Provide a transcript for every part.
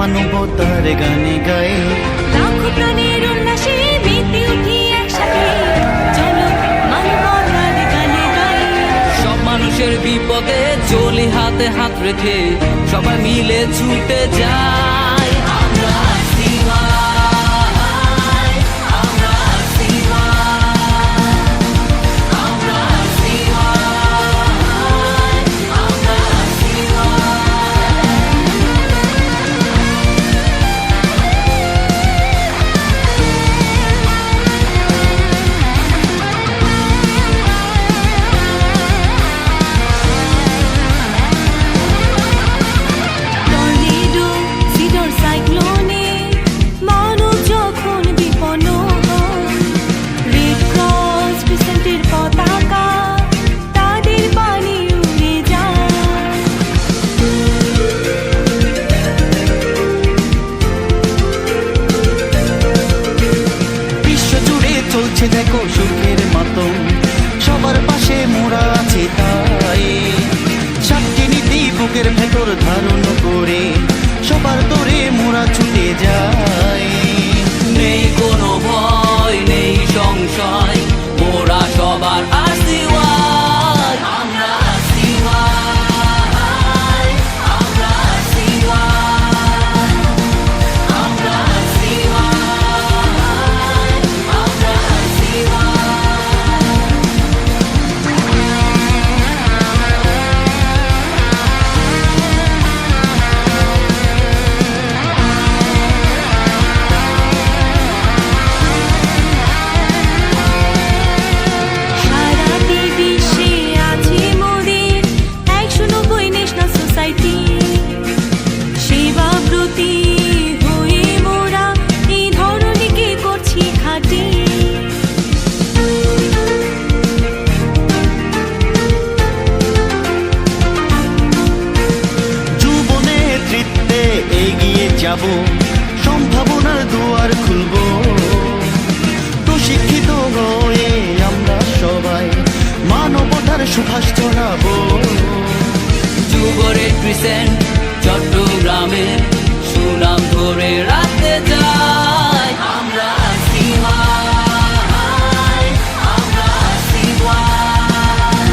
মানবতার গানে গাই। লাখো প্রাণের উল্লাসে মেতে উঠি একসাথে, চলো মানবতার গানে গাই। সব মানুষের বিপদে চলি হাতে হাত রেখে, সবাই মিলে ছুটে যাই। আমরা সিওয়াই, আমরা সিওয়াই, আমরা সিওয়াই, আমরা টর্নেডো, সিডর, সাইক্লোনে মানব যখন বিপন্ন হয়, রেড ক্রস ক্রিসেন্টের পতাকা তাদের বাণী উড়ে যায়। বিশ্ব জুড়ে চলছে দেখো সুখের মাতম, সবার পাশে মোরা আছে তাই। সাতটি নীতি বুকের ভেতর ধারণ করে, সবার তোরে মোরা ছুটে যাই। নেই কোনো ভয়, নেই সংশয়, মোরা সবার আসিওয়াই। আমরা আসিওয়াই, আমরা আসিওয়াই, আমরা আসিওয়াই, আমরা আসিওয়াই। সারাটি বিশ্বে আছে মোদের 190 ন্যাশনাল সোসাইটি। সেবাব্রতী হয়ে মোরা এই ধরনীকে করছি খাঁটি। যুব নেতৃত্বে এগিয়ে যাব, সম্ভাবনার দুয়ার খুলব। প্রশিক্ষিত হয়ে আমরা সবাই মানবতার সুভাষ ছড়াবো। যুব রেড ক্রিসেন্ট চট্টগ্রামের সুনাম ধরে রাখতে চাই। আমরা সিওয়াই, আমরা সিওয়াই,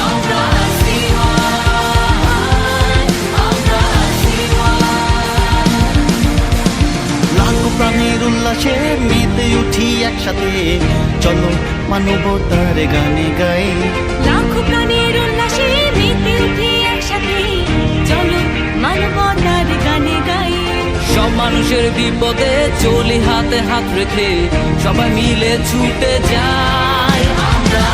আমরা সিওয়াই, আমরা সিওয়াই। লাখো প্রাণের উল্লাসে মেতে উঠি একসাথে, চলো মানবতার গানে গাই। লাখো প্রাণের উল্লাসে মেতে উঠি একসাথে, চলো মানবতার গানে গাই। সব মানুষের বিপদে চলি হাতে হাত রেখে, সবাই মিলে ছুটে যাই। আমরা